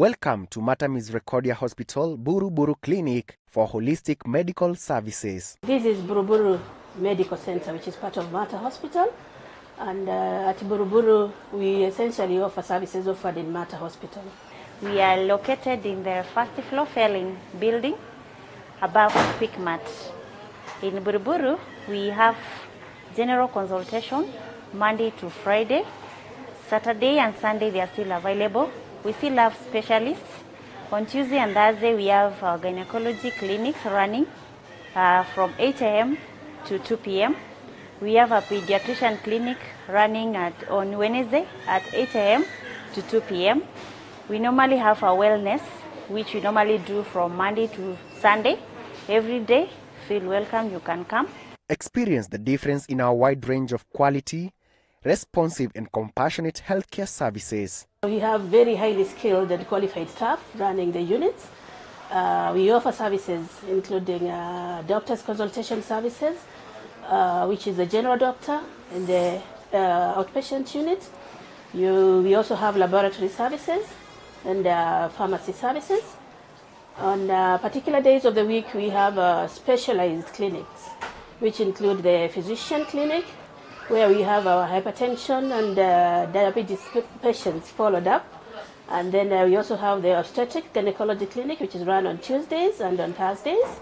Welcome to Misericordiae Hospital, Buru Buru Clinic for holistic medical services. This is Buru Buru Medical Center, which is part of Mata Hospital. And at Buru Buru, we essentially offer services offered in Mata Hospital. We are located in the first floor failing building above Quickmart. In Buru Buru, we have general consultation Monday to Friday. Saturday and Sunday they are still available. We still have specialists. On Tuesday and Thursday we have our gynecology clinics running from 8 a.m. to 2 p.m. We have a pediatrician clinic running on Wednesday at 8 a.m. to 2 p.m. We normally have our wellness, which we normally do from Monday to Sunday. Every day, feel welcome, you can come. Experience the difference in our wide range of quality, responsive and compassionate healthcare services. We have very highly skilled and qualified staff running the units. We offer services including doctor's consultation services, which is the general doctor in the outpatient unit. We also have laboratory services and pharmacy services. On particular days of the week, we have specialized clinics, which include the physician clinic, where we have our hypertension and diabetes patients followed up. And then we also have the obstetric gynecology clinic, which is run on Tuesdays and on Thursdays.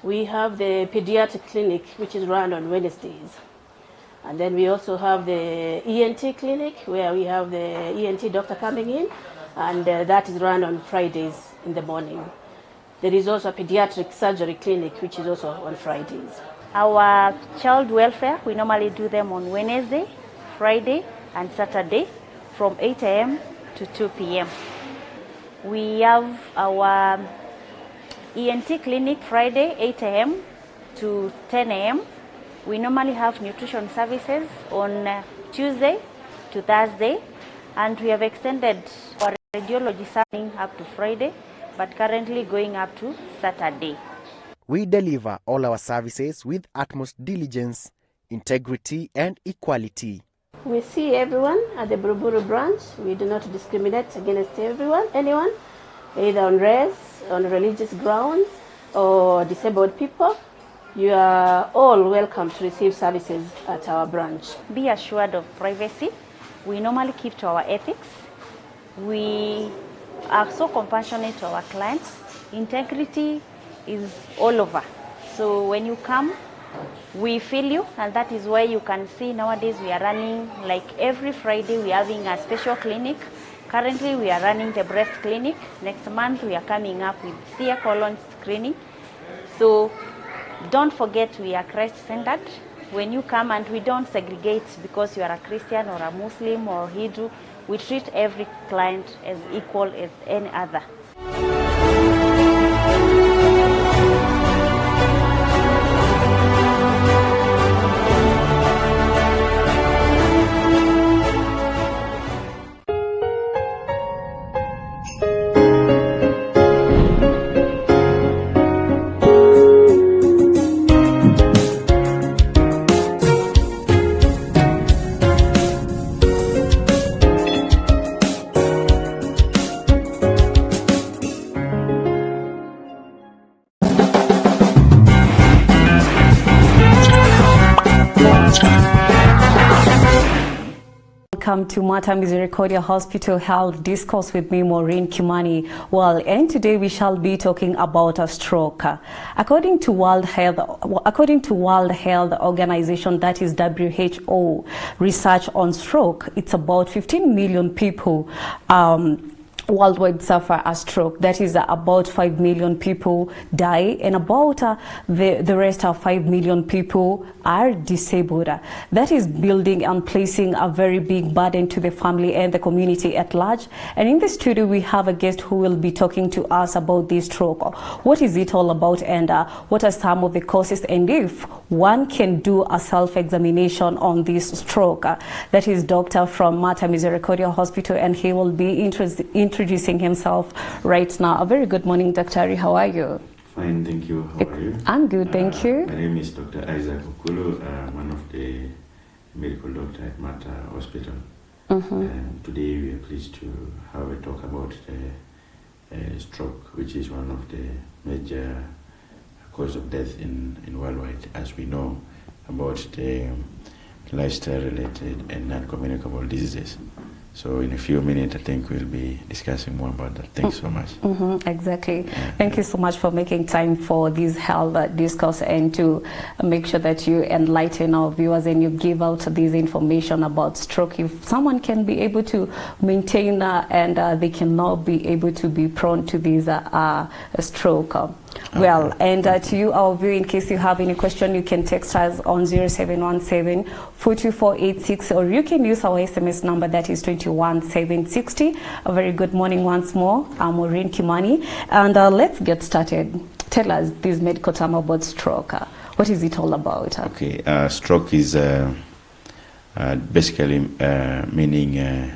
We have the pediatric clinic, which is run on Wednesdays. And then we also have the ENT clinic, where we have the ENT doctor coming in, and that is run on Fridays in the morning. There is also a pediatric surgery clinic, which is also on Fridays. Our child welfare, we normally do them on Wednesday, Friday, and Saturday from 8 a.m. to 2 p.m. We have our ENT clinic Friday, 8 a.m. to 10 a.m. We normally have nutrition services on Tuesday to Thursday, and we have extended our radiology serving up to Friday, but currently going up to Saturday. We deliver all our services with utmost diligence, integrity and equality. We see everyone at the Buru Buru branch. We do not discriminate against anyone, either on race, on religious grounds, or disabled people. You are all welcome to receive services at our branch. Be assured of privacy. We normally keep to our ethics. We are so compassionate to our clients. Integrity is all over. So when you come, we feel you, and that is why you can see nowadays we are running, like every Friday we are having a special clinic. Currently we are running the breast clinic. Next month we are coming up with clear colon screening. So don't forget we are Christ-centered. When you come, and we don't segregate because you are a Christian or a Muslim or Hindu. We treat every client as equal as any other. Welcome to Mata Misericordiae Hospital Health Discourse with me, Maureen Kimani. Well, and today we shall be talking about a stroke. According to World Health Organization, that is WHO, research on stroke, it's about 15 million people worldwide suffer a stroke. That is about 5 million people die, and about the rest of 5 million people are disabled. That is building and placing a very big burden to the family and the community at large. And in the studio we have a guest who will be talking to us about this stroke. What is it all about, and what are some of the causes, and if one can do a self-examination on this stroke. That is Doctor from Mata Misericordiae Hospital, and he will be introducing himself right now. A very good morning, Dr. How are you? Fine, thank you. How are you? I'm good, thank you. My name is Dr. Isaac Okulu, one of the medical doctors at Mata Hospital. And today we are pleased to have a talk about the stroke, which is one of the major cause of death in worldwide, as we know about the lifestyle-related and non-communicable diseases. So in a few minutes, I think we'll be discussing more about that. Thanks so much. Exactly. Thank you so much for making time for this health discourse and to make sure that you enlighten our viewers and you give out this information about stroke. If someone can be able to maintain and they cannot be able to be prone to this stroke. Well, and to you, our viewer, in case you have any question, you can text us on 0717 42486, or you can use our SMS number, that is 21760. A very good morning once more. I'm Maureen Kimani, and let's get started. Tell us this medical term about stroke. What is it all about? Okay, stroke is basically meaning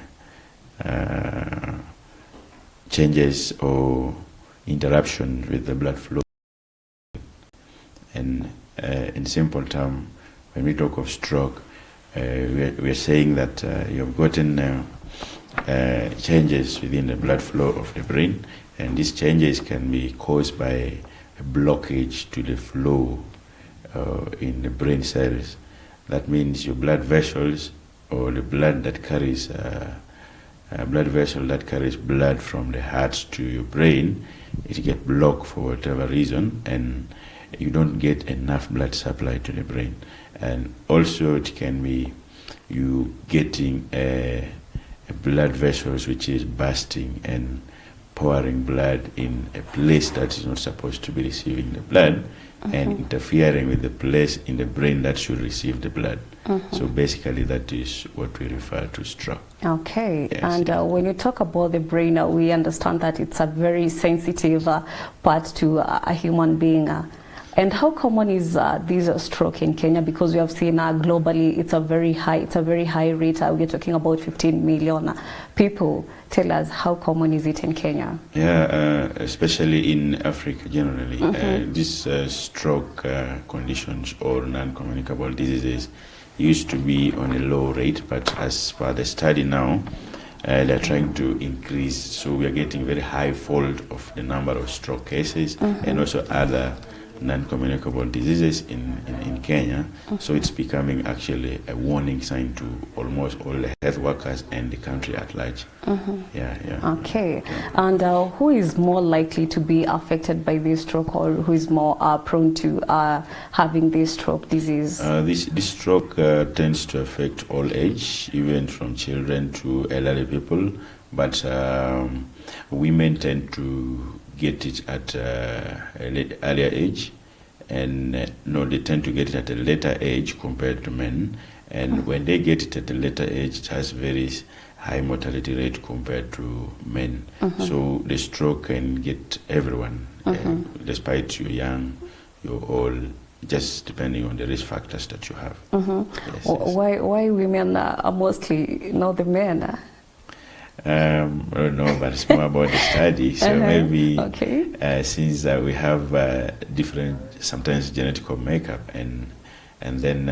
changes or interruption with the blood flow. And in simple terms, when we talk of stroke, we're saying that you've gotten changes within the blood flow of the brain, and these changes can be caused by a blockage to the flow in the brain cells. That means your blood vessels, or the blood that carries blood vessel that carries blood from the heart to your brain, it gets blocked for whatever reason, and you don't get enough blood supply to the brain. And also it can be you getting a blood vessels which is bursting and pouring blood in a place that is not supposed to be receiving the blood, and interfering with the place in the brain that should receive the blood. So basically that is what we refer to stroke. Okay, Yes, and yes. when you talk about the brain, we understand that it's a very sensitive part to a human being. And how common is this stroke in Kenya? Because we have seen globally it's a very high rate. We're talking about 15 million people. Tell us, how common is it in Kenya? Yeah, especially in Africa generally. These stroke conditions or non-communicable diseases used to be on a low rate, but as per the study now, they're trying to increase. So we are getting very high fold of the number of stroke cases and also other non-communicable diseases in Kenya. So it's becoming actually a warning sign to almost all the health workers and the country at large. Okay, and who is more likely to be affected by this stroke, or who is more prone to having this stroke disease? This stroke tends to affect all age, even from children to elderly people, but women tend to get it at an earlier age, and no, they tend to get it at a later age compared to men. And when they get it at a later age, it has very high mortality rate compared to men. So the stroke can get everyone, despite you're young, you're old, just depending on the risk factors that you have. Yes, Why women are mostly, not the men? I don't know, but it's more about the study. So maybe since we have different, sometimes genetical makeup, and then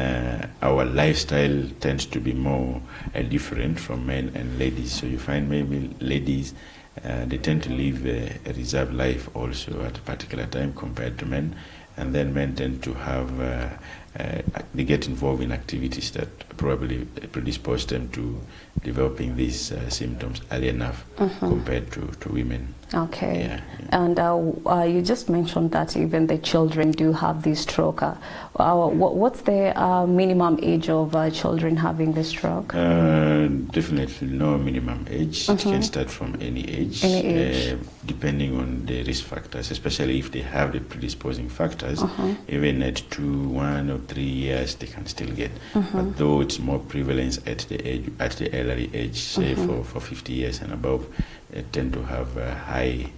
our lifestyle tends to be more different from men and ladies. So you find maybe ladies, they tend to live a reserved life also at a particular time compared to men. And then men tend to have, they get involved in activities that probably predispose them to developing these symptoms early enough compared to women. Okay, and you just mentioned that even the children do have this stroke. What's the minimum age of children having this stroke? Definitely no minimum age. It can start from any age, depending on the risk factors, especially if they have the predisposing factors. Even at 2, 1 or 3 years, they can still get. But though it's more prevalence at the elderly age, say for 50 years and above, they tend to have a high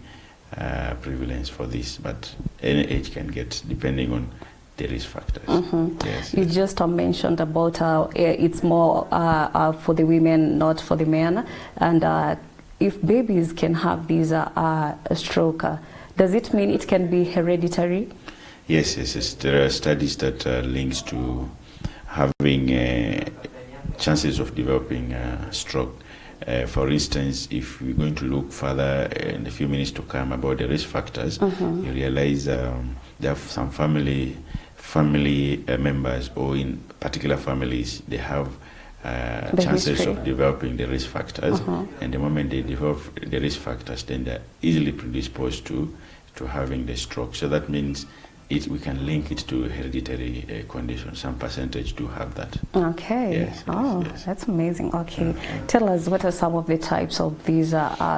prevalence for this. But any age can get, depending on the risk factors. You just mentioned about it's more for the women, not for the men. And if babies can have this stroke, does it mean it can be hereditary? Yes. There are studies that links to having chances of developing stroke. For instance, if we're going to look further in a few minutes to come about the risk factors, you realize there are some family members, or in particular families, they have chances history of developing the risk factors, and the moment they develop the risk factors, then they're easily predisposed to having the stroke. So that means we can link it to hereditary conditions. Some percentage do have that. Okay. Yes, yes. That's amazing. Okay. Tell us, what are some of the types of these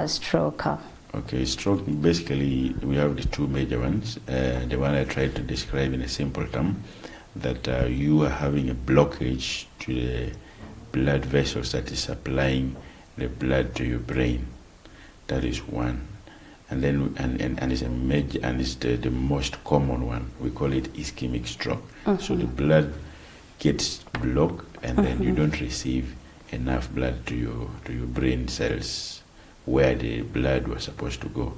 stroke? Okay, stroke, basically we have the two major ones. The one I tried to describe in a simple term, that you are having a blockage to the blood vessels that is supplying the blood to your brain. That is one. And then and it's a major, and it's the most common one. We call it ischemic stroke. So the blood gets blocked, and then you don't receive enough blood to your brain cells where the blood was supposed to go.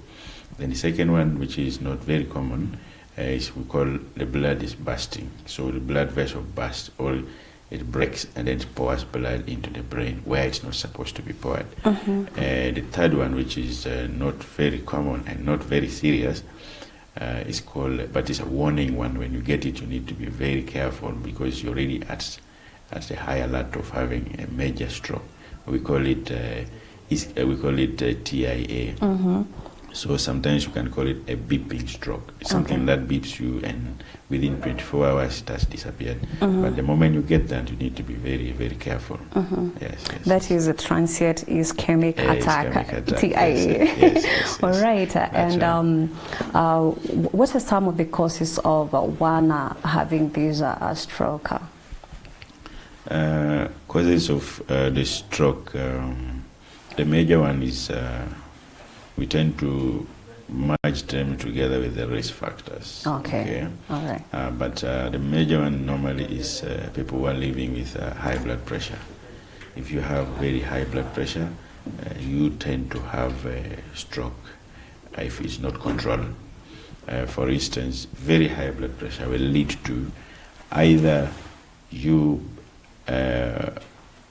Then the second one, which is not very common, is we call the blood is bursting. So the blood vessel bursts, or it breaks, and then it pours blood into the brain where it's not supposed to be poured. The third one, which is not very common and not very serious, is called, but it's a warning one. When you get it, you need to be very careful, because you're already at the high alert of having a major stroke. We call it TIA. So sometimes you can call it a beeping stroke. It's something that beeps you, and within 24 hours it has disappeared. But the moment you get that, you need to be very, very careful. Yes. That is a transient ischemic attack, TIA. Yes. All right. And what are some of the causes of one having this stroke? Causes of the stroke, the major one is we tend to merge them together with the risk factors. Okay. All right. But the major one normally is people who are living with high blood pressure. If you have very high blood pressure, you tend to have a stroke if it's not controlled. For instance, very high blood pressure will lead to either you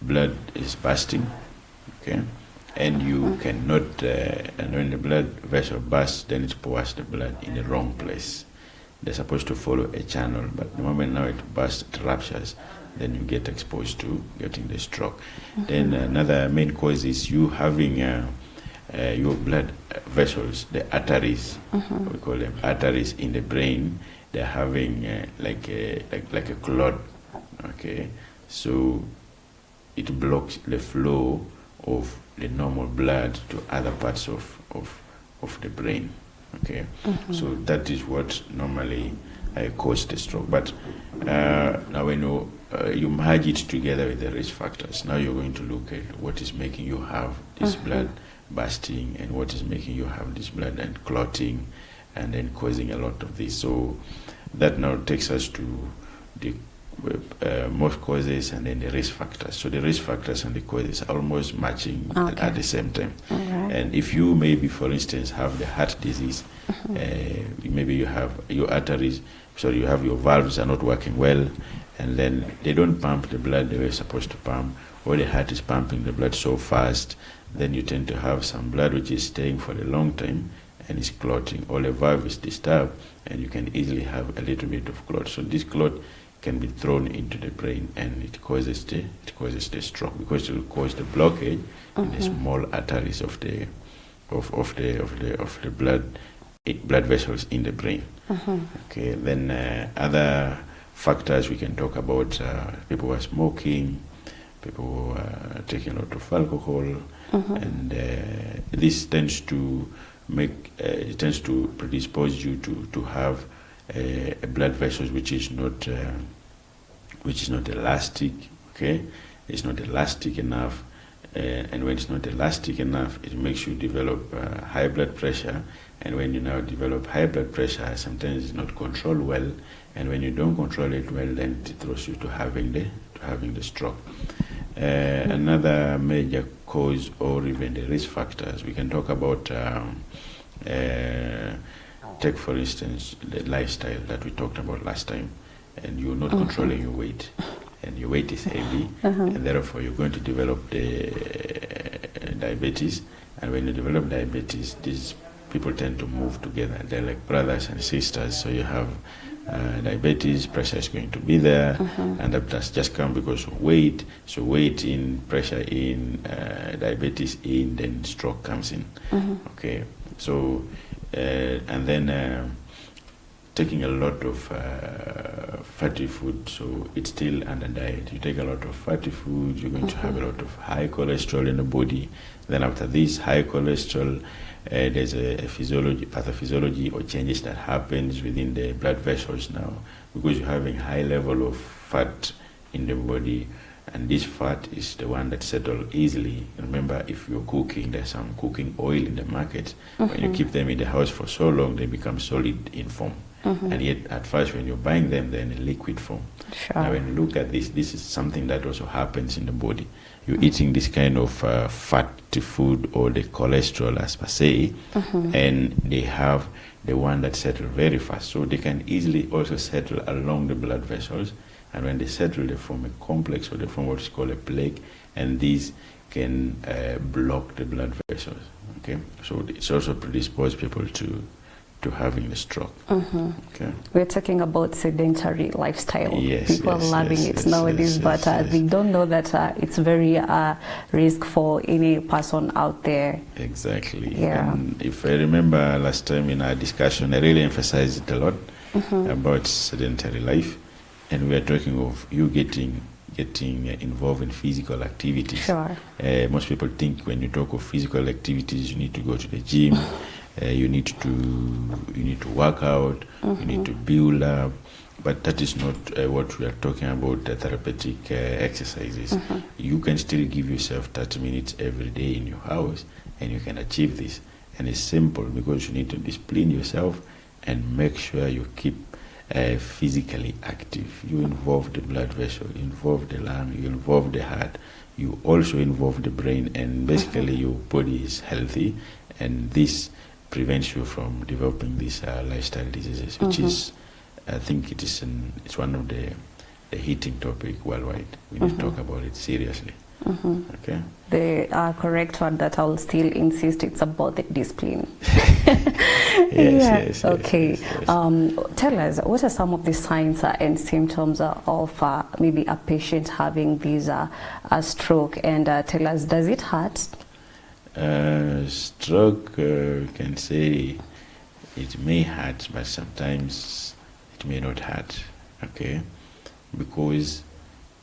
blood is bursting, okay, and you cannot, and when the blood vessel bursts, then it pours the blood in the wrong place. They're supposed to follow a channel, but the moment now it bursts, it ruptures, then you get exposed to getting the stroke. Then another main cause is you having your blood vessels, the arteries, we call them arteries in the brain, they're having like a clot, okay? So it blocks the flow of the normal blood to other parts of the brain, okay? So that is what normally causes the stroke. But now when you merge it together with the risk factors, now you're going to look at what is making you have this blood bursting, and what is making you have this blood and clotting, and then causing a lot of this. So that now takes us to the most causes and then the risk factors. So the risk factors and the causes are almost matching at the same time. And if you maybe, for instance, have the heart disease, maybe you have your arteries, you have your valves are not working well, and then they don't pump the blood the way it's supposed to pump, or the heart is pumping the blood so fast, then you tend to have some blood which is staying for a long time and is clotting, or the valve is disturbed, and you can easily have a little bit of clot. So this clot can be thrown into the brain, and it causes the stroke, because it will cause the blockage in the small arteries of the blood vessels in the brain. Okay, then other factors we can talk about: people who are smoking, people who are taking a lot of alcohol, and this tends to predispose you to have a blood vessels which is not elastic. Okay, it's not elastic enough, and when it's not elastic enough, it makes you develop high blood pressure. And when you now develop high blood pressure, sometimes it's not controlled well, and when you don't control it well, then it throws you to having the stroke. Another major cause, or even the risk factors, we can talk about. Take, for instance, the lifestyle that we talked about last time, and you're not controlling your weight, and your weight is heavy, and therefore you're going to develop the diabetes, and when you develop diabetes, these people tend to move together. They're like brothers and sisters. So you have diabetes, pressure is going to be there, and that has just come because of weight. So weight in, pressure in, diabetes in, then stroke comes in. Okay, so and then taking a lot of fatty food, so it's still under diet. You take a lot of fatty food, you're going to have a lot of high cholesterol in the body. Then after this high cholesterol, there's a pathophysiology or changes that happens within the blood vessels now, because you're having high level of fat in the body, and this fat is the one that settles easily. Remember, if you're cooking, there's some cooking oil in the market. When you keep them in the house for so long, they become solid in form. And yet at first when you're buying them, they're in a liquid form. Now when you look at this, this is something that also happens in the body. You're eating this kind of fatty food, or the cholesterol as per se, and they have the one that settle very fast. So they can easily also settle along the blood vessels, and when they settle, they form a complex, or they form what is called a plaque, and these can block the blood vessels. Okay, so it's also predispose people to having a stroke. Okay. We're talking about sedentary lifestyle. Yes, people are loving it nowadays, but they don't know that it's very risk for any person out there. Exactly. Yeah. And if I remember last time in our discussion, I really emphasized it a lot about sedentary life, and we are talking of you getting involved in physical activities. Sure. Most people think when you talk of physical activities, you need to go to the gym. You need to work out, you need to build up, but that is not what we are talking about, the therapeutic exercises. You can still give yourself 30 minutes every day in your house, and you can achieve this. And it's simple, because you need to discipline yourself and make sure you keep physically active. You involve the blood vessel, you involve the lung, you involve the heart, you also involve the brain, and basically your body is healthy, and this prevents you from developing these lifestyle diseases, which is, I think it's one of the heating topic worldwide. We need to talk about it seriously. Okay. The correct one that I'll still insist, it's about the discipline. Yes. Okay. Tell us, what are some of the signs and symptoms of maybe a patient having this a stroke, and tell us, does it hurt? Stroke, can say it may hurt, but sometimes it may not hurt. Okay, because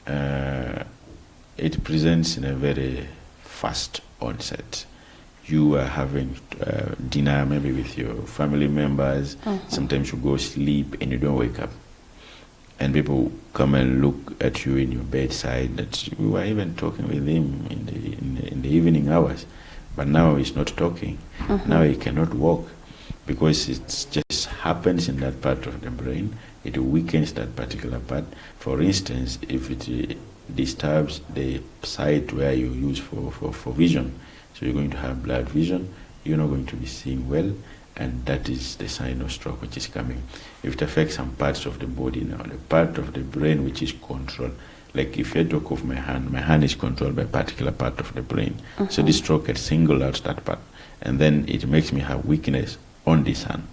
it presents in a very fast onset. You are having dinner maybe with your family members. Sometimes you go sleep and you don't wake up, and people come and look at you in your bedside that we were even talking with him in the evening hours, but now he's not talking. Now he cannot walk, because it just happens in that part of the brain. It weakens that particular part. For instance, if it disturbs the side where you use for vision, so you're going to have blurred vision, you're not going to be seeing well, and that is the sign of stroke which is coming. If it affects some parts of the body now, the part of the brain which is controlled, like if I talk of my hand is controlled by a particular part of the brain. So this stroke can single out that part, and then it makes me have weakness on this hand.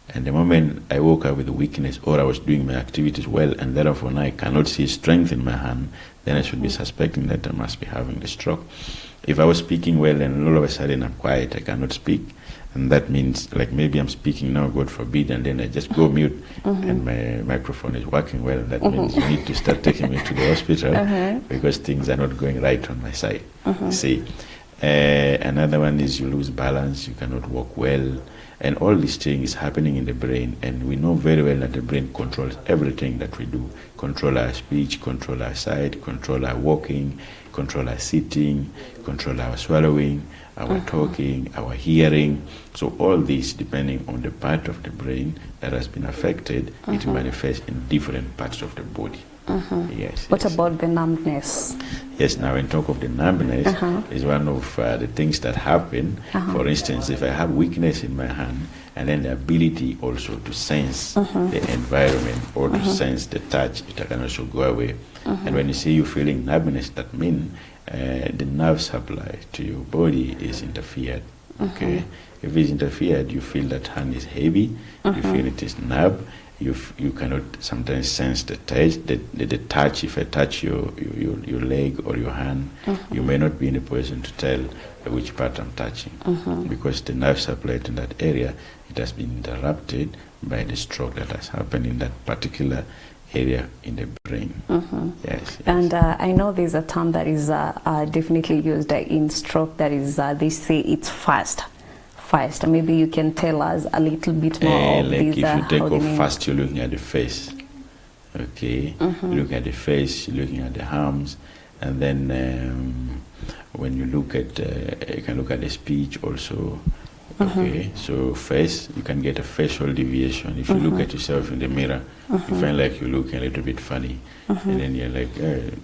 And the moment I woke up with a weakness, or I was doing my activities well, and therefore now I cannot see strength in my hand, then I should be suspecting that I must be having the stroke. If I was speaking well and all of a sudden I'm quiet, I cannot speak, and that means like maybe I'm speaking now, God forbid, and then I just go mute and my microphone is working well, that means you need to start taking me to the hospital because things are not going right on my side. See, another one is you lose balance, you cannot walk well, and all these things happening in the brain, and we know very well that the brain controls everything that we do. Control our speech, control our sight, control our walking, control our sitting, control our swallowing, our talking, our hearing. So all this, depending on the part of the brain that has been affected, it manifests in different parts of the body. Yes. What about the numbness? Yes, now when talk of the numbness is one of the things that happen. For instance, if I have weakness in my hand, and then the ability also to sense the environment or to sense the touch, it can also go away. And when you see you feeling numbness, that means the nerve supply to your body is interfered. Okay, if it's interfered, you feel that hand is heavy, you feel it is numb, you cannot sometimes sense the touch. The touch. If I touch your leg or your hand, you may not be in a position to tell which part I'm touching, because the nerve supply in that area, it has been interrupted by the stroke that has happened in that particular area in the brain. Yes. And I know there's a term that is definitely used in stroke, that is they say it's fast. Maybe you can tell us a little bit more of like this, if you take off fast, you're looking at the face. Okay, looking at the face, you're looking at the arms, and then when you look at you can look at the speech also. Okay, so face, you can get a facial deviation. If you look at yourself in the mirror, you find like you look a little bit funny, and then you're like,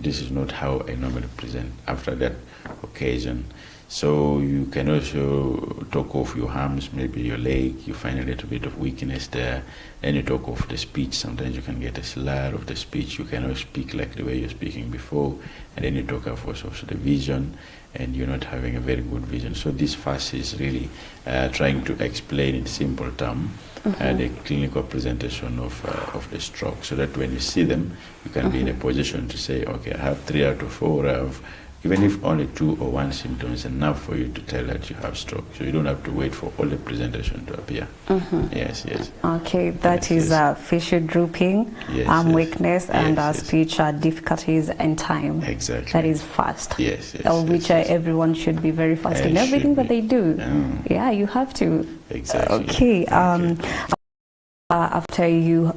this is not how I normally present after that occasion. So you can also talk off your arms, maybe your leg, you find a little bit of weakness there. Then you talk off the speech, sometimes you can get a slur of the speech, you cannot speak like the way you're speaking before. And then you talk of also the vision, and you're not having a very good vision. So this fast is really trying to explain in simple terms the clinical presentation of the stroke, so that when you see them, you can be in a position to say, okay, I have 3 out of 4, I have, even if only 2 or 1 symptom is enough for you to tell that you have stroke. So you don't have to wait for all the presentation to appear. Yes. Okay, that is facial drooping, arm weakness, and speech difficulties and time. Exactly. That is fast. Yes. Which everyone should be very fast in everything that they do. Yeah, you have to. Exactly. Okay. After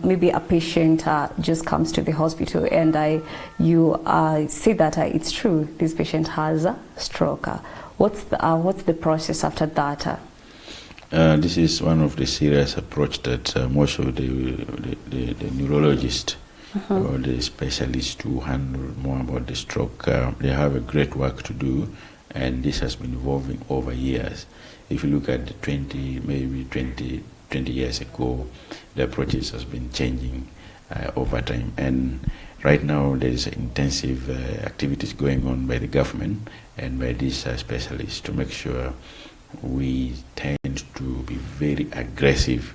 maybe a patient just comes to the hospital and you say that it's true, this patient has a stroke. What's the process after that? This is one of the serious approach that most of the neurologists or the specialists who handle more about the stroke, they have a great work to do, and this has been evolving over years. If you look at the 20 years ago, the approaches has been changing over time, and right now there is intensive activities going on by the government and by these specialists to make sure we tend to be very aggressive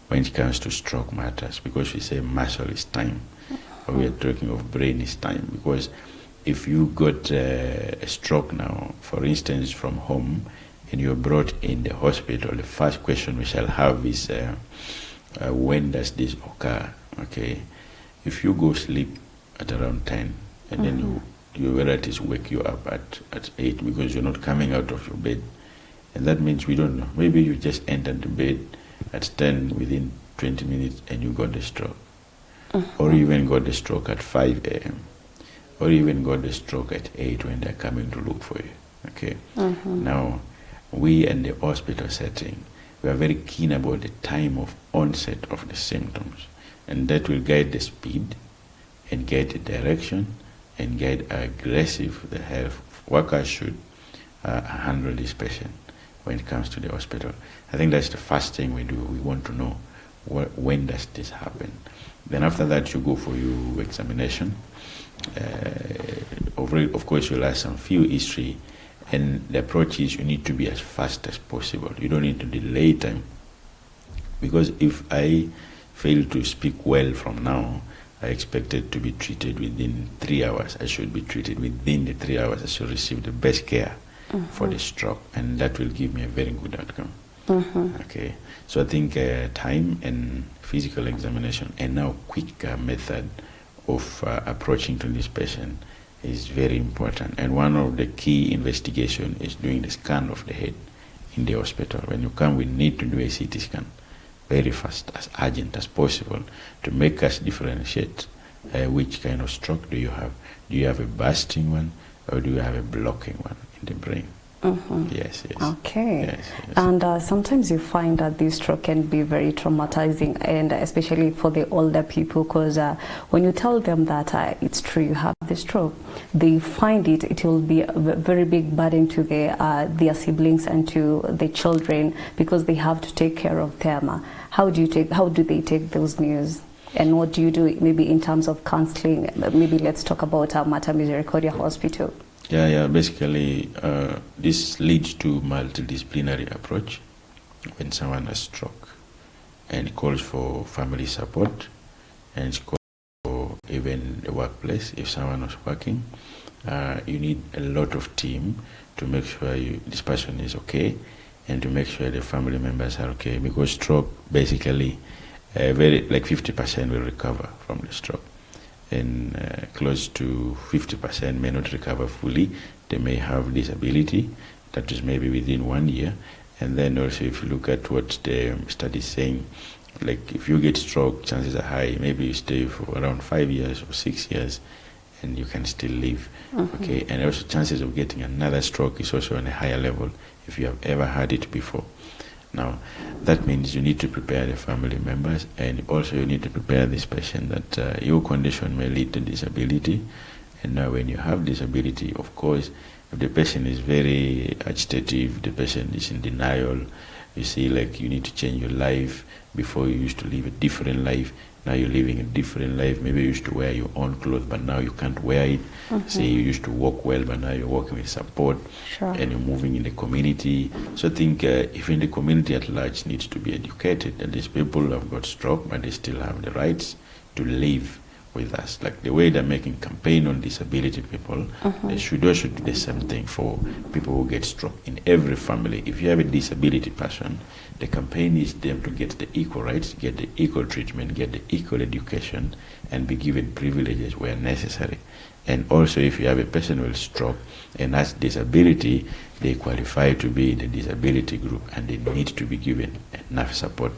when it comes to stroke matters, because we say muscle is time, but we are talking of brain is time. Because if you got a stroke now, for instance, from home, and you're brought in the hospital, the first question we shall have is, when does this occur? Okay, if you go sleep at around 10, and then your relatives wake you up at 8 because you're not coming out of your bed, and that means we don't know. Maybe you just entered the bed at 10 within 20 minutes and you got the stroke, or you even got the stroke at 5 a.m., or you even got the stroke at 8 when they're coming to look for you. Okay, now, we in the hospital setting, we are very keen about the time of onset of the symptoms, and that will guide the speed and guide the direction and guide how aggressive the health workers should handle this patient when it comes to the hospital. I think that's the first thing we do. We want to know when does this happen. Then after that, you go for your examination. Of course, you'll ask some few history. And the approach is you need to be as fast as possible. You don't need to delay time. Because if I fail to speak well from now, I expected to be treated within 3 hours. I should be treated within the 3 hours. I should receive the best care for the stroke. And that will give me a very good outcome. Okay. So I think time and physical examination and now quick method of approaching to this patient is very important. And one of the key investigation is doing the scan of the head in the hospital. When you come, we need to do a CT scan very fast, as urgent as possible, to make us differentiate which kind of stroke do you have. Do you have a bursting one, or do you have a blocking one in the brain? Yes. Okay. Yes. And sometimes you find that this stroke can be very traumatizing, and especially for the older people, because when you tell them that it's true you have the stroke, they find it will be a very big burden to their siblings and to the children, because they have to take care of them. How do they take those news? And what do you do maybe in terms of counseling? Maybe let's talk about Mater Misericordia Hospital. Basically, this leads to multidisciplinary approach when someone has stroke, and it calls for family support, and it's called for even the workplace. If someone was working, you need a lot of team to make sure this person is okay, and to make sure the family members are okay, because stroke basically like 50% will recover from the stroke, and close to 50% may not recover fully. They may have disability that is maybe within 1 year. And then also, if you look at what the study is saying, like if you get stroke, chances are high, maybe you stay for around 5 years or 6 years and you can still live. Okay, and also chances of getting another stroke is also on a higher level if you have ever had it before. Now, that means you need to prepare the family members, and also you need to prepare this patient that your condition may lead to disability. And now when you have disability, of course, if the patient is very agitative, the patient is in denial, you see, like you need to change your life. Before you used to live a different life, now you're living a different life. Maybe you used to wear your own clothes, but now you can't wear it. Say you used to walk well, but now you're walking with support. Sure. And you're moving in the community. So I think even the community at large needs to be educated that these people have got stroke, but they still have the rights to live with us. Like the way they're making campaign on disability people, they should also do the same thing for people who get stroke. In every family, if you have a disability person, the campaign is them to get the equal rights, get the equal treatment, get the equal education, and be given privileges where necessary. And also, if you have a person with stroke and has disability, they qualify to be in the disability group, and they need to be given enough support.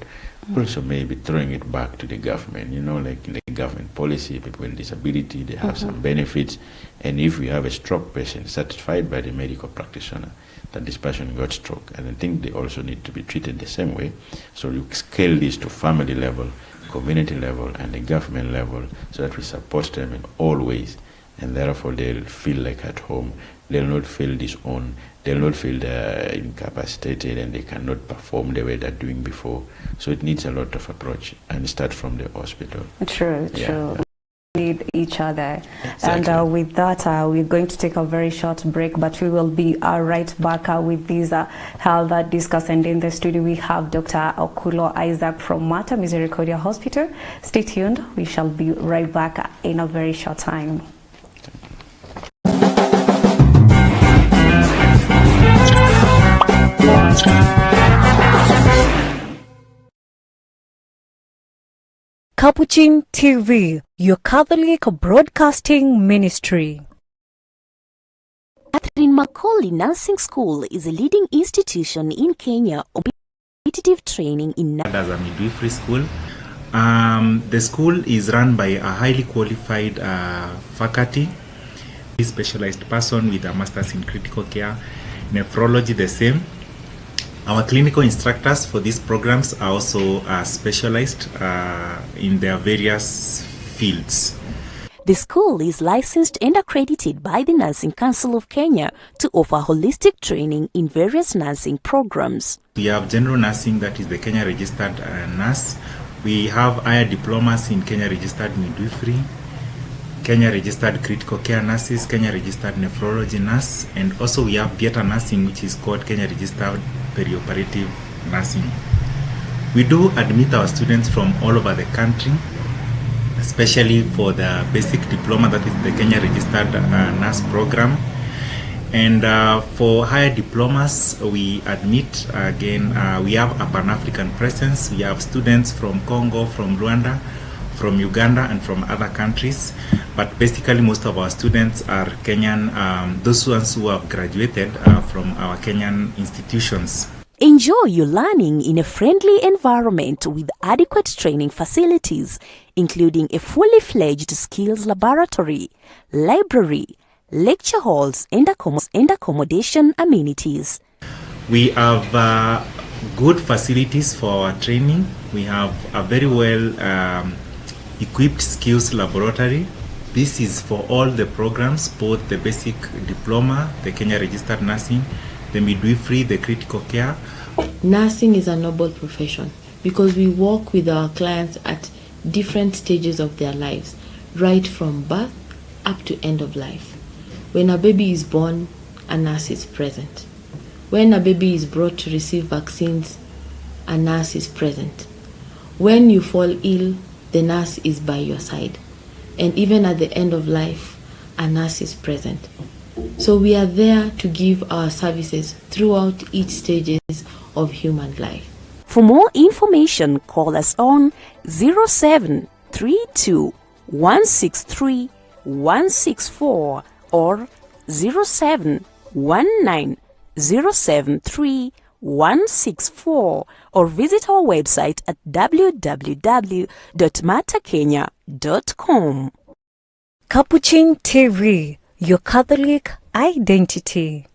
Also, maybe throwing it back to the government, like in the government policy, people with disability, they have some benefits. And if we have a stroke patient certified by the medical practitioner that this person got stroke, and I think they also need to be treated the same way. So you scale this to family level, community level, and the government level, so that we support them in all ways. And therefore, they'll feel like at home. They'll not feel disowned. They'll not feel they're incapacitated and they cannot perform the way they're doing before. So it needs a lot of approach, and start from the hospital. True. We need each other. Exactly. And with that, we're going to take a very short break, but we will be right back with this health discuss. And in the studio, we have Dr. Okulo Isaac from Mata Misericordiae Hospital. Stay tuned. We shall be right back in a very short time. Capuchin TV, your Catholic broadcasting ministry. Catherine Macaulay Nursing School is a leading institution in Kenya of competitive training in as a midwifery school. The school is run by a highly qualified faculty, a specialized person with a master's in critical care, nephrology the same. Our clinical instructors for these programs are also specialized in their various fields. The school is licensed and accredited by the Nursing Council of Kenya to offer holistic training in various nursing programs. We have general nursing, that is the Kenya registered nurse. We have higher diplomas in Kenya registered midwifery, Kenya registered critical care nurses, Kenya registered nephrology nurse, and also we have theatre nursing, which is called Kenya registered perioperative nursing. We do admit our students from all over the country, especially for the basic diploma, that is the Kenya registered nurse program. And for higher diplomas, we admit, again, we have a Pan-African presence. We have students from Congo, from Rwanda, from Uganda, and from other countries. But basically, most of our students are Kenyan, those ones who have graduated from our Kenyan institutions. Enjoy your learning in a friendly environment with adequate training facilities, including a fully fledged skills laboratory, library, lecture halls, and accommodation amenities. We have good facilities for our training. We have a very well equipped skills laboratory. This is for all the programs, both the basic diploma, the Kenya registered nursing, the midwifery, the critical care. Nursing is a noble profession because we work with our clients at different stages of their lives, right from birth up to end of life. When a baby is born, a nurse is present. When a baby is brought to receive vaccines, a nurse is present. When you fall ill, the nurse is by your side. And even at the end of life, a nurse is present. So we are there to give our services throughout each stages of human life. For more information, call us on 0732 163 164 or 0719 073 164 or visit our website at www.matakenya.com. Capuchin TV, your Catholic identity.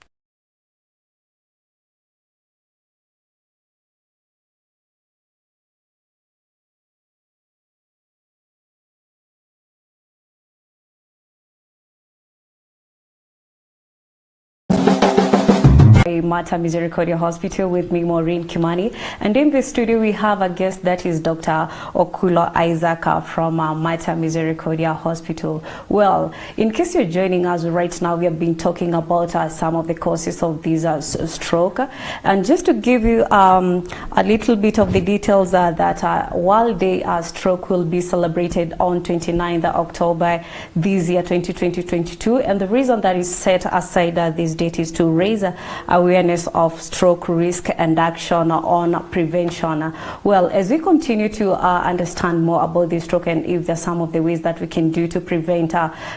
Mater Misericordiae Hospital with me, Maureen Kimani, and in the studio we have a guest that is Dr. Okulo Isaac from Mater Misericordiae Hospital. Well, in case you're joining us right now, we have been talking about some of the causes of this stroke, and just to give you a little bit of the details that World Day Stroke will be celebrated on 29th October this year, 2022, and the reason that is set aside this date is to raise awareness of stroke risk and action on prevention. Well, as we continue to understand more about the stroke and if there's some of the ways that we can do to prevent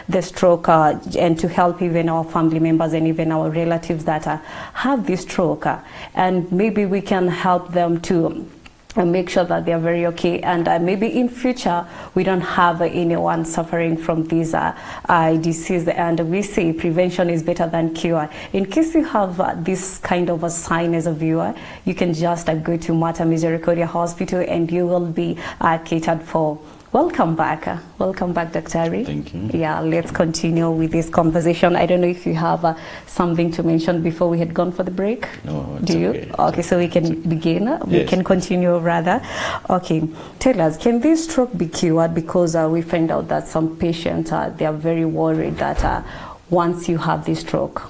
the stroke and to help even our family members and even our relatives that have this stroke, and maybe we can help them to and make sure that they are very okay, and maybe in future we don't have anyone suffering from this disease. And we say prevention is better than cure. In case you have this kind of a sign as a viewer, you can just go to Mater Misericordiae Hospital and you will be catered for. Welcome back. Welcome back, Dr. Ari. Thank you. Yeah, let's continue with this conversation. I don't know if you have something to mention before we had gone for the break. No, do you? Okay, okay, so we can begin. Yes. We can continue rather. Okay, tell us, can this stroke be cured? Because we find out that some patients, they are very worried that once you have this stroke,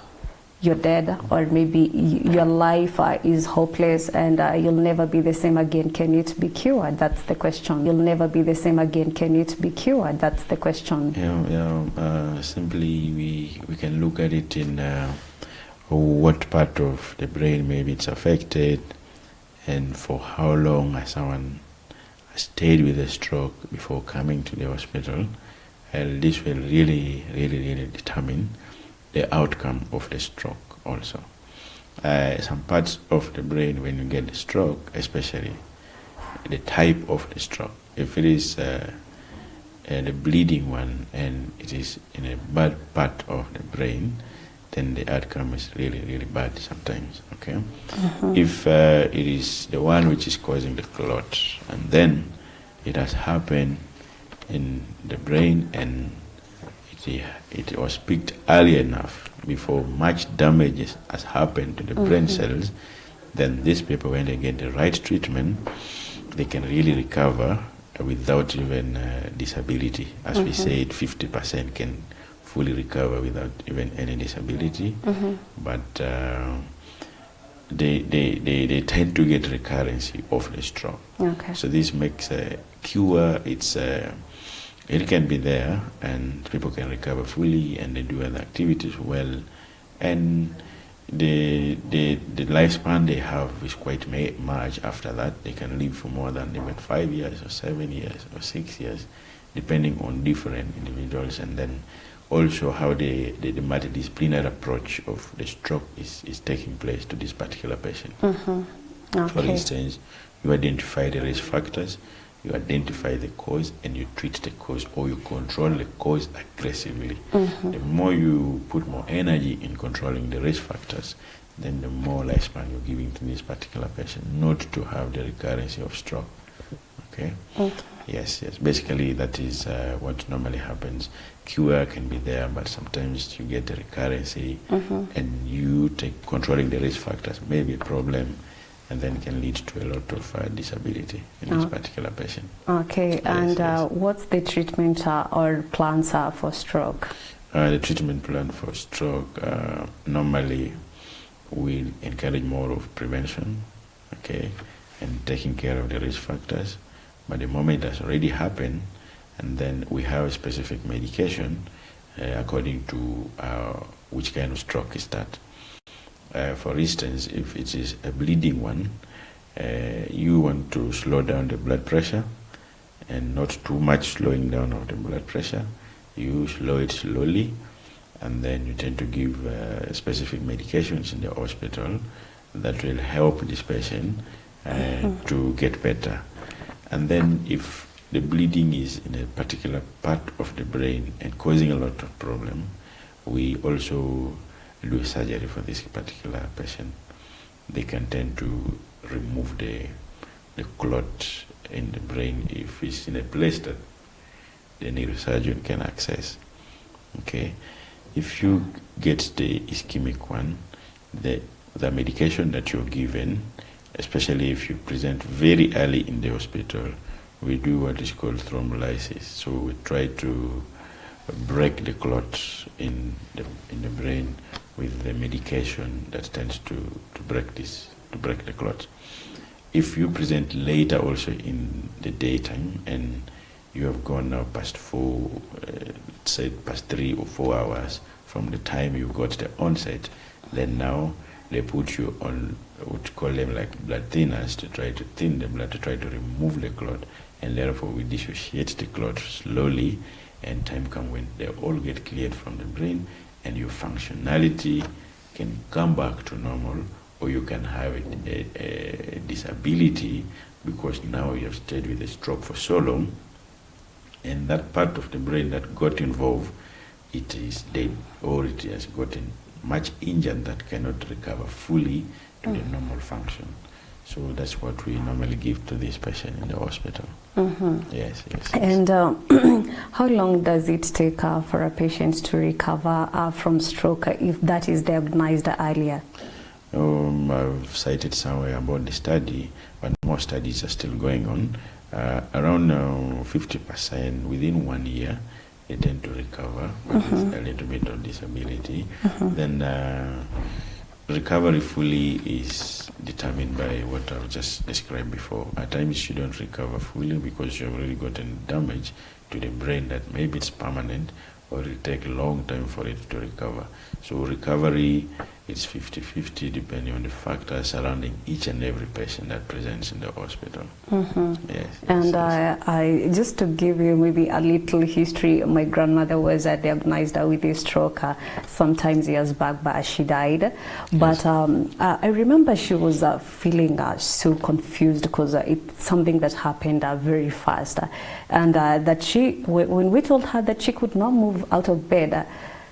you're dead, or maybe your life is hopeless and you'll never be the same again. Can it be cured? That's the question. You'll never be the same again. Can it be cured? That's the question. Simply we can look at it in what part of the brain maybe it's affected, and for how long has someone stayed with a stroke before coming to the hospital. And this will really determine the outcome of the stroke also. Some parts of the brain, when you get the stroke, especially the type of the stroke, if it is the bleeding one and it is in a bad part of the brain, then the outcome is really bad sometimes. Okay. If it is the one which is causing the clot, and then it has happened in the brain and it was picked early enough before much damage has happened to the brain cells, then these people, when they get the right treatment, they can really recover without even disability. As we said, 50% can fully recover without even any disability, but they tend to get recurrency of the stroke. Okay. So this makes a cure, it can be there and people can recover fully and they do other activities well, and the lifespan they have is quite much after that. They can live for more than even 5 years or 7 years or 6 years, depending on different individuals, and then also how the multidisciplinary approach of the stroke is taking place to this particular patient. Okay. For instance, you identify the risk factors, you identify the cause, and you treat the cause, or you control the cause aggressively. The more you put more energy in controlling the risk factors, then the more lifespan you're giving to this particular patient, not to have the recurrence of stroke. Okay? Yes. Basically, that is what normally happens. Cure can be there, but sometimes you get the recurrency, and you take controlling the risk factors may be a problem, and then can lead to a lot of disability in this particular patient. Okay, Yes, and yes. what's the treatment or plans for stroke? The treatment plan for stroke, normally we encourage more of prevention, okay, and taking care of the risk factors. But the moment it has already happened, and then we have a specific medication according to which kind of stroke is that. For instance, if it is a bleeding one, you want to slow down the blood pressure, and not too much slowing down of the blood pressure. You slow it slowly, and then you tend to give specific medications in the hospital that will help this patient to get better. And then if the bleeding is in a particular part of the brain and causing a lot of problem, we also do surgery for this particular patient. They can tend to remove the clot in the brain if it's in a place that the neurosurgeon can access. Okay, if you get the ischemic one, the medication that you're given, especially if you present very early in the hospital, we do what is called thrombolysis. So we try to break the clot in the brain with the medication that tends to break the clot. If you present later also in the daytime and you have gone now past 3 or 4 hours from the time you got the onset, then now they put you on what call them like blood thinners to try to thin the blood, to try to remove the clot, and therefore we dissociate the clot slowly, and time comes when they all get cleared from the brain and your functionality can come back to normal, or you can have a disability because now you have stayed with the stroke for so long, and that part of the brain that got involved, it is dead, or it has gotten much injured that cannot recover fully to the normal function. So that's what we normally give to this patient in the hospital. Yes. And how long does it take for a patient to recover from stroke if that is diagnosed earlier? I've cited somewhere about the study, but more studies are still going on. Around 50% within 1 year, they tend to recover with a little bit of disability. Then recovery fully is determined by what I've just described before. At times you don't recover fully because you've already gotten damage to the brain that maybe it's permanent, or it'll take a long time for it to recover. So recovery is 50-50 depending on the factors surrounding each and every patient that presents in the hospital. Yes. And I just to give you maybe a little history, my grandmother was diagnosed with a stroke sometimes years back, but she died. But I remember she was feeling so confused because it's something that happened very fast, and that when we told her that she could not move out of bed,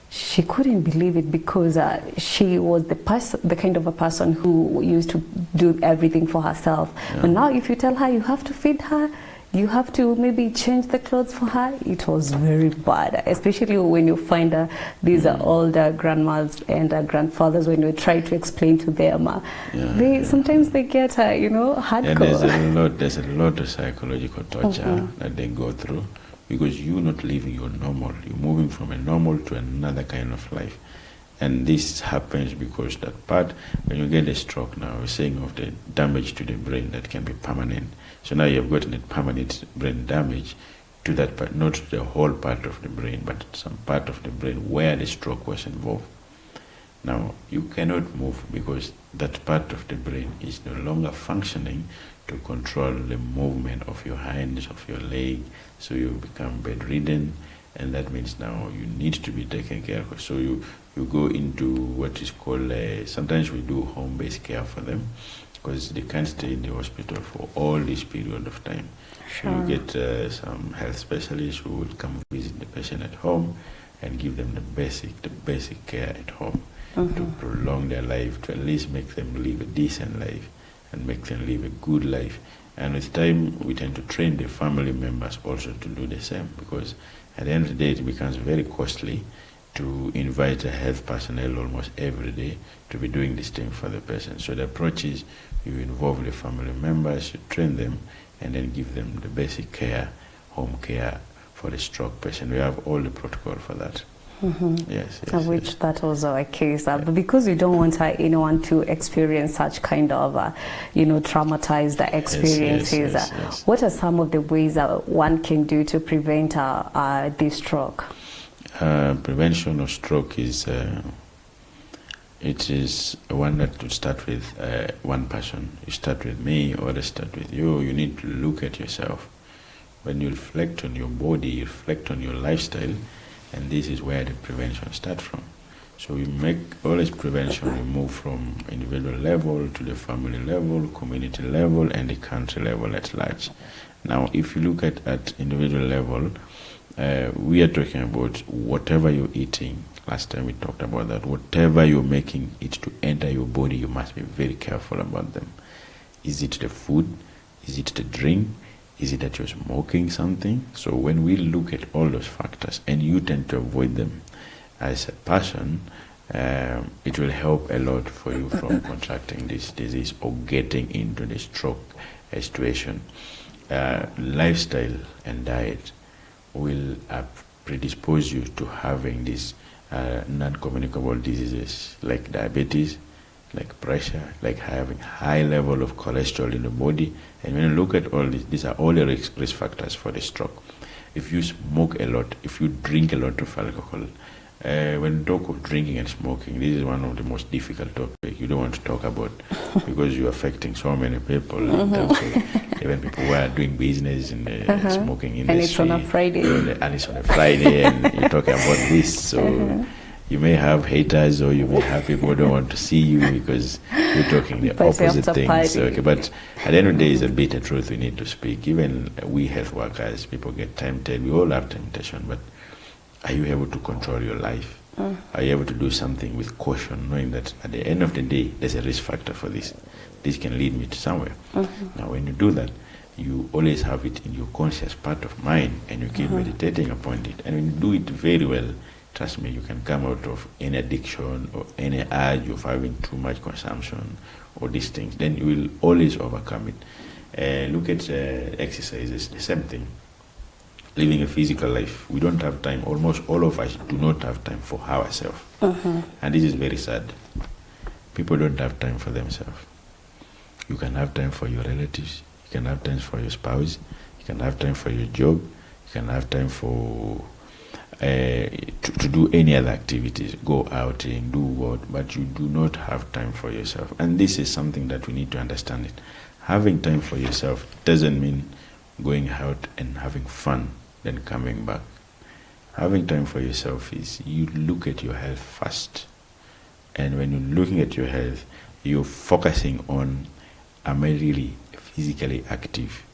she couldn't believe it because she was the kind of a person who used to do everything for herself. But now if you tell her you have to feed her, you have to maybe change the clothes for her, it was very bad, especially when you find these older grandmas and grandfathers, when you try to explain to them, sometimes they get, hardcore. And there's a lot of psychological torture that they go through, because you're not living your normal. You're moving from a normal to another kind of life. And this happens because that part, when you get a stroke now, we're saying of the damage to the brain that can be permanent. So now you've gotten a permanent brain damage to that part, not the whole part of the brain, but some part of the brain where the stroke was involved. Now, you cannot move because that part of the brain is no longer functioning to control the movement of your hands, of your leg, so you become bedridden, and that means now you need to be taken care of. So you go into what is called, sometimes we do home-based care for them, because they can't stay in the hospital for all this period of time. So you get some health specialists who will come visit the patient at home and give them the basic care at home to prolong their life, to at least make them live a decent life and make them live a good life. And with time, we tend to train the family members also to do the same, because at the end of the day, it becomes very costly to invite a health personnel almost every day to be doing this thing for the patient. So the approach is you involve the family members, you train them, and then give them the basic care, home care for the stroke patient. We have all the protocol for that. Yes, I yes, wish yes. that was our case, but because we don't want anyone to experience such kind of, traumatized experiences. yes. What are some of the ways that one can do to prevent this stroke? Prevention of stroke is it is one that to start with one person. You start with me, or they start with you. You need to look at yourself. When you reflect on your body, you reflect on your lifestyle, and this is where the prevention starts from. So we make always prevention. We move from individual level to the family level, community level, and the country level at large. Now, if you look at individual level, we are talking about whatever you're eating. Last time we talked about that. Whatever you're making it to enter your body, you must be very careful about them. Is it the food? Is it the drink? Is it that you're smoking something? So when we look at all those factors, and you tend to avoid them as a person, it will help a lot for you from contracting this disease or getting into the stroke situation. Lifestyle and diet will predispose you to having these non-communicable diseases like diabetes, like pressure, like having high level of cholesterol in the body. And when you look at all these are all the risk factors for the stroke. If you smoke a lot, if you drink a lot of alcohol, when you talk of drinking and smoking, this is one of the most difficult topics you don't want to talk about because you're affecting so many people in terms of even people who are doing business in the smoking industry. And it's on a Friday. And it's on a Friday, and you're talking about this. So you may have haters, or you may have people who don't want to see you because you're talking the opposite things. Okay, but at the end of the day, it's a bitter truth we need to speak. Even we health workers, people get tempted. We all have temptation, but are you able to control your life? Are you able to do something with caution, knowing that at the end of the day, there's a risk factor for this? This can lead me to somewhere. Now, when you do that, you always have it in your conscious part of mind, and you keep meditating upon it. And when you do it very well, trust me, you can come out of any addiction or any urge of having too much consumption or these things. Then you will always overcome it. Look at exercises, the same thing. Living a physical life, we don't have time. Almost all of us do not have time for ourselves. And this is very sad. People don't have time for themselves. You can have time for your relatives. You can have time for your spouse. You can have time for your job. You can have time for to do any other activities, go outing, do what, but you do not have time for yourself. And this is something that we need to understand. It. Having time for yourself doesn't mean going out and having fun, then coming back. Having time for yourself is you look at your health first. And when you're looking at your health, you're focusing on, am I really physically active?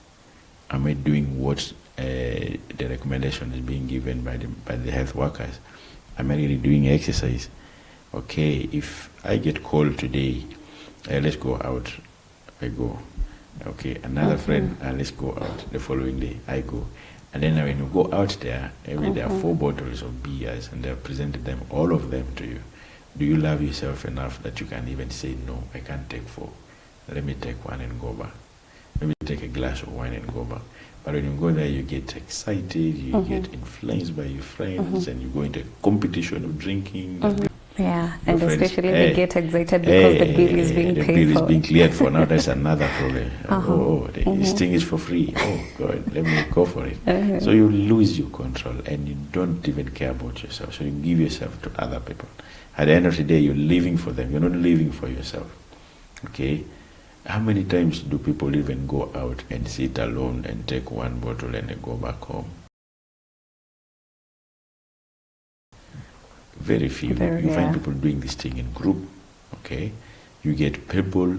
Am I doing what the recommendation is being given by the health workers? Am I really doing exercise? Okay, if I get cold today, let's go out. I go. Okay, another friend, let's go out. The following day, I go. And then when you go out there, there are 4 bottles of beers, and they've presented them, all of them to you. Do you love yourself enough that you can even say, no, I can't take 4. Let me take 1 and go back. Let me take a glass of wine and go back. But when you go there, you get excited, you get influenced by your friends, and you go into a competition of drinking. Yeah, and friends, especially they get excited because the bill is being paid for. The bill is being cleared for. Now that's another problem. This thing is for free. Oh, God, let me go for it. So you lose your control, and you don't even care about yourself. So you give yourself to other people. At the end of the day, you're living for them. You're not living for yourself. Okay? How many times do people even go out and sit alone and take 1 bottle and then go back home? Very few. You find people doing this thing in group, okay? You get people,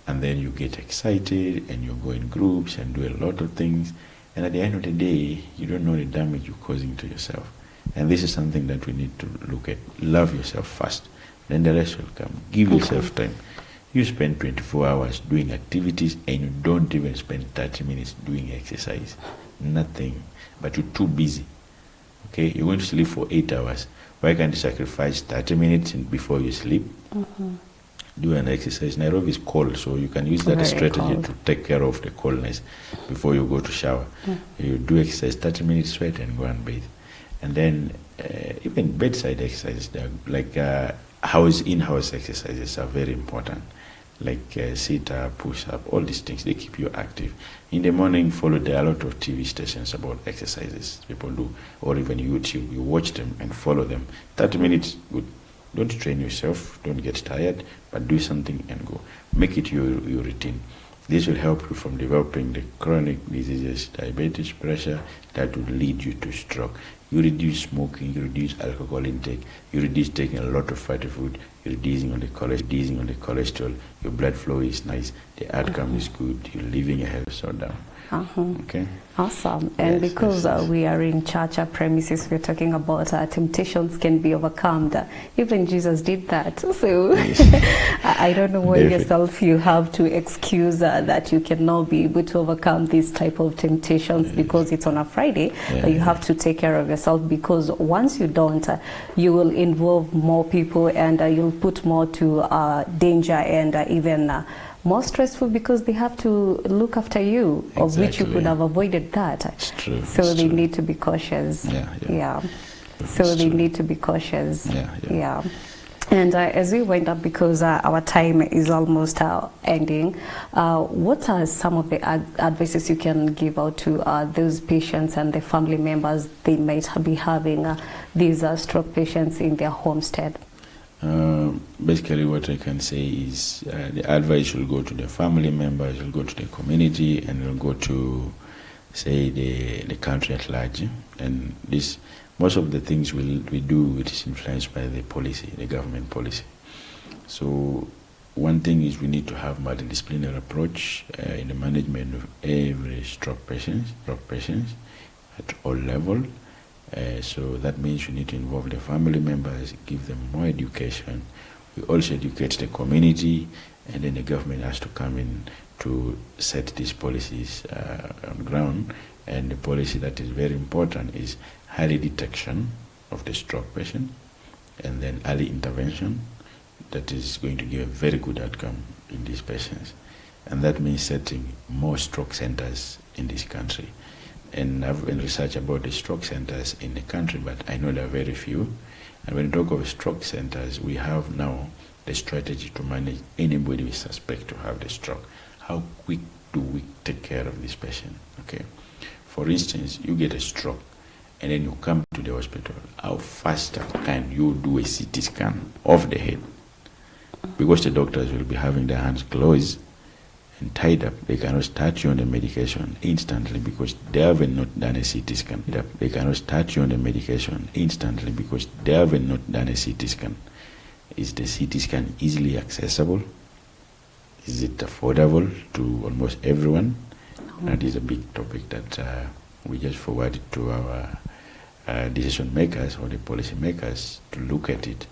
and then you get excited, and you go in groups and do a lot of things, and at the end of the day, you don't know the damage you're causing to yourself. And this is something that we need to look at. Love yourself first, then the rest will come. Give yourself time. You spend 24 hours doing activities, and you don't even spend 30 minutes doing exercise. Nothing. But you're too busy. Okay? You're going to sleep for 8 hours. Why can't you sacrifice 30 minutes before you sleep? Do an exercise. Nairobi is cold, so you can use that strategy to take care of the coldness before you go to shower. You do exercise, 30 minutes sweat, and go and bathe. And then even bedside exercises, like in-house exercises are very important, like sit-up, push-up, all these things. They keep you active. In the morning, there are a lot of TV stations about exercises people do, or even YouTube. You watch them and follow them. 30 minutes, good. Don't train yourself, don't get tired, but do something and go. Make it your routine. This will help you from developing the chronic diseases, diabetes, pressure, that will lead you to stroke. You reduce smoking, you reduce alcohol intake, you reduce taking a lot of fatty food, you're reducing on the cholesterol, your blood flow is nice, the outcome is good, you're living a health shutdown. Okay. Awesome. And Yes, because yes. we are in church premises, we're talking about temptations can be overcome. Even Jesus did that. So I don't know why yourself you have to excuse that you cannot be able to overcome this type of temptations because it's on a Friday. You have to take care of yourself, because once you don't, you will involve more people and you'll put more to danger and even more stressful, because they have to look after you, of which you could have avoided that. It's true. So it's they true. need to be cautious. Yeah. So It's they true. need to be cautious. Yeah. And as we wind up, because our time is almost ending, what are some of the advices you can give out to those patients and the family members they might be having these stroke patients in their homestead? Basically, what I can say is the advice will go to the family members, will go to the community, and will go to, say, the country at large. And this, most of the things we do, it is influenced by the policy, the government policy. So one thing is we need to have multidisciplinary approach in the management of every stroke patients at all levels. So that means we need to involve the family members, give them more education. We also educate the community, and then the government has to come in to set these policies on ground. And the policy that is very important is early detection of the stroke patient, and then early intervention. That is going to give a very good outcome in these patients. And that means setting more stroke centers in this country. And I've been research about the stroke centers in the country, but I know there are very few. And when we talk of stroke centers, we have now the strategy to manage anybody we suspect to have the stroke. How quick do we take care of this patient? Okay. For instance, you get a stroke, and then you come to the hospital. How fast can you do a CT scan of the head? Because the doctors will be having their hands closed and tied up, they cannot start you on the medication instantly because they have not done a CT scan. They cannot start you on the medication instantly because they have not done a CT scan. Is the CT scan easily accessible? Is it affordable to almost everyone? That is a big topic that we just forwarded to our decision makers or the policy makers to look at it.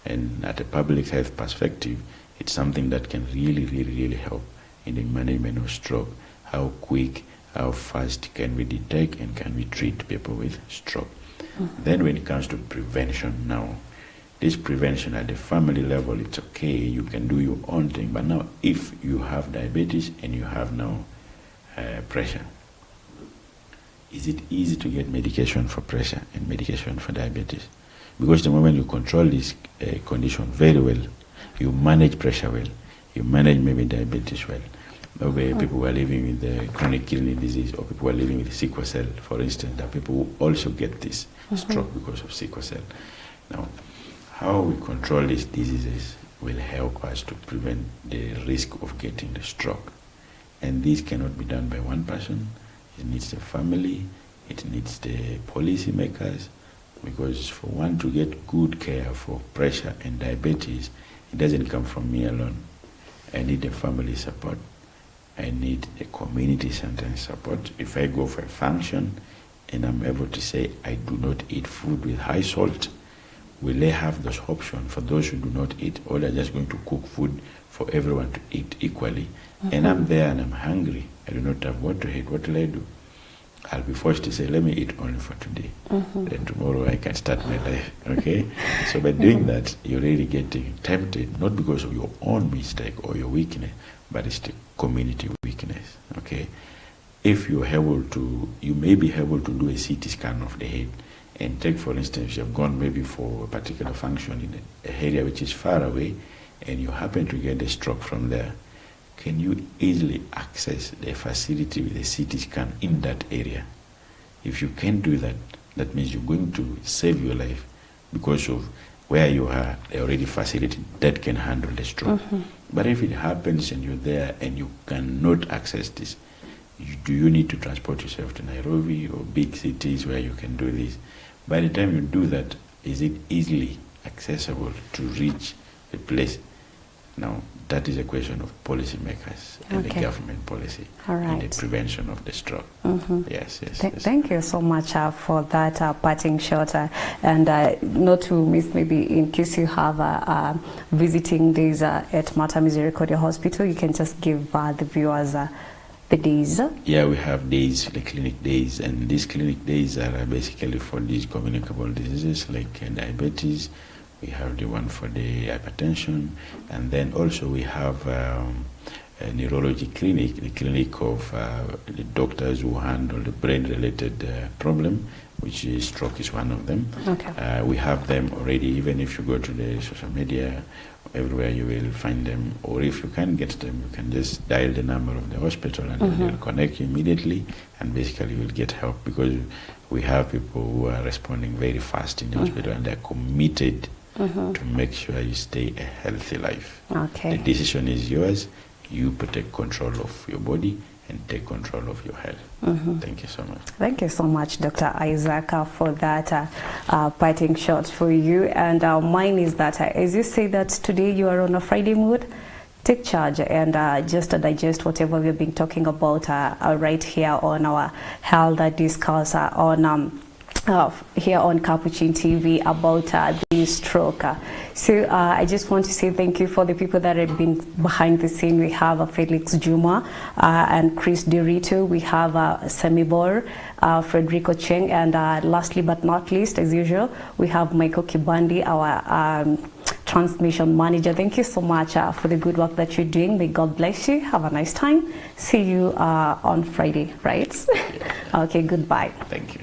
And at a public health perspective, it's something that can really help in the management of stroke. How quick, how fast can we detect and can we treat people with stroke? Then when it comes to prevention now, this prevention at the family level, it's okay, you can do your own thing. But now if you have diabetes and you have now pressure, is it easy to get medication for pressure and medication for diabetes? Because the moment you control this condition very well, you manage pressure well, you manage maybe diabetes well, maybe people who are living with the chronic kidney disease, or people who are living with sickle cell, for instance, that people who also get this stroke because of sickle cell. Now, how we control these diseases will help us to prevent the risk of getting the stroke. And this cannot be done by one person. It needs the family, it needs the policy makers, because for one to get good care for pressure and diabetes, it doesn't come from me alone. I need the family support. I need the community sometimes support. If I go for a function and I'm able to say I do not eat food with high salt, will they have those options for those who do not eat, or they're just going to cook food for everyone to eat equally? And I'm there and I'm hungry. I do not have what to eat. What will I do? I'll be forced to say, let me eat only for today. Then tomorrow I can start my life. Okay? So by doing that, you're really getting tempted, not because of your own mistake or your weakness, but it's the community weakness. Okay? If you're able to, you may be able to do a CT scan of the head And take, for instance, you have gone maybe for a particular function in an area which is far away, and you happen to get a stroke from there. Can you easily access the facility with a CT scan in that area? If you can do that, that means you're going to save your life, because of where you are, they already facility that can handle the stroke. But if it happens and you're there and you cannot access this, do you need to transport yourself to Nairobi or big cities where you can do this? By the time you do that, is it easily accessible to reach the place? Now, that is a question of policymakers and the government policy in the prevention of the stroke. Yes. Thank you so much for that parting shot. And not to miss, maybe in case you have visiting days at Mater Misericordiae Hospital, you can just give the viewers the days. Yeah, we have days, the clinic days, and these clinic days are basically for these communicable diseases like diabetes. We have the one for the hypertension, and then also we have a neurology clinic, the clinic of the doctors who handle the brain-related problem, which is stroke is one of them. We have them already. Even if you go to the social media, everywhere you will find them, or if you can't get them, you can just dial the number of the hospital and then they'll connect you immediately, and basically you'll get help, because we have people who are responding very fast in the hospital, and they're committed to make sure you stay a healthy life. The decision is yours. You take control of your body and take control of your health. Thank you so much. Thank you so much, Dr. Isaac, for that parting shot for you. And mine is that, as you say that today you are on a Friday mood, take charge and just digest whatever we've been talking about right here on our Health Discuss on here on Capuchin TV about the stroke. So I just want to say thank you for the people that have been behind the scene. We have Felix Juma and Chris Derito. We have Semi Bor, Frederico Cheng, and lastly but not least, as usual, we have Michael Kibandi, our transmission manager. Thank you so much for the good work that you're doing. May God bless you. Have a nice time. See you on Friday, right? Okay, goodbye. Thank you.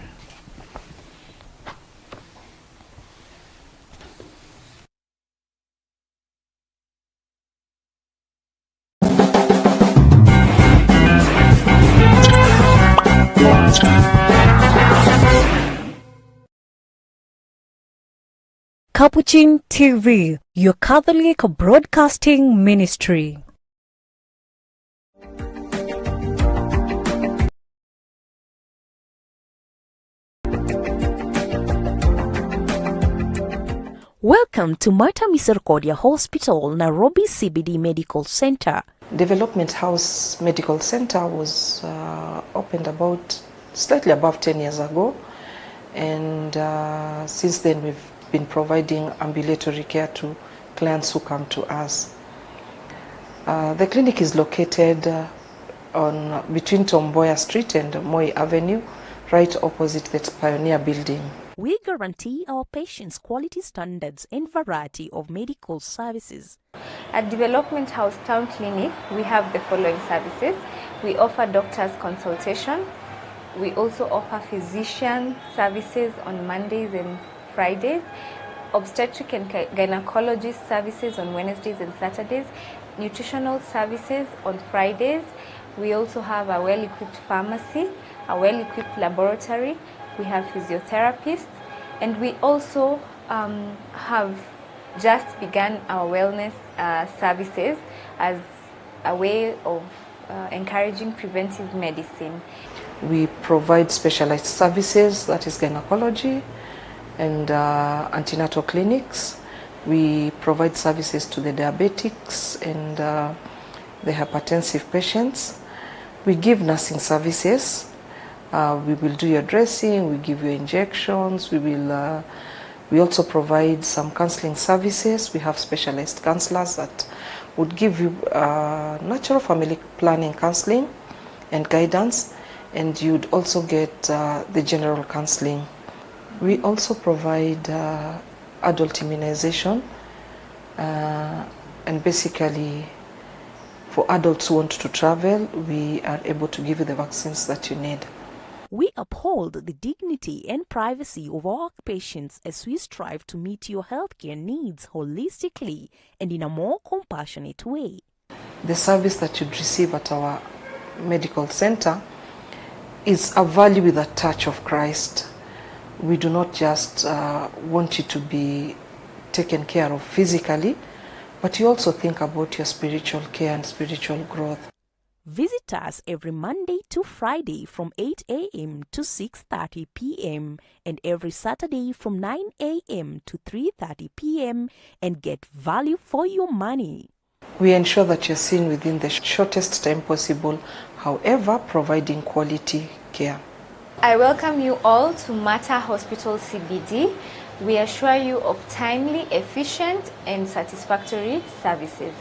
Capuchin TV, your Catholic broadcasting ministry. Welcome to Mater Misericordiae Hospital, Nairobi CBD Medical Center. Development House Medical Center was opened about slightly above 10 years ago, and since then we've been providing ambulatory care to clients who come to us. The clinic is located on between Tom Mboya Street and Moi Avenue, right opposite the Pioneer Building. We guarantee our patients quality standards and variety of medical services. At Development House Town Clinic, we have the following services. We offer doctor's consultation. We also offer physician services on Mondays and Fridays, obstetric and gynecologist services on Wednesdays and Saturdays, nutritional services on Fridays. We also have a well-equipped pharmacy, a well-equipped laboratory. We have physiotherapists, and we also have just begun our wellness services as a way of encouraging preventive medicine. We provide specialized services, that is gynecology and antenatal clinics. We provide services to the diabetics and the hypertensive patients. We give nursing services. We will do your dressing, we give you injections, we also provide some counseling services. We have specialized counselors that would give you natural family planning counseling and guidance, and you'd also get the general counseling. We also provide adult immunization, and basically for adults who want to travel, we are able to give you the vaccines that you need. We uphold the dignity and privacy of our patients as we strive to meet your healthcare needs holistically and in a more compassionate way. The service that you'd receive at our medical center is a value with a touch of Christ. We do not just want you to be taken care of physically, but you also think about your spiritual care and spiritual growth. Visit us every Monday to Friday from 8 a.m. to 6:30 p.m. and every Saturday from 9 a.m. to 3:30 p.m. and get value for your money. We ensure that you're seen within the shortest time possible, however, providing quality care. I welcome you all to Mater Hospital CBD. We assure you of timely, efficient, and satisfactory services.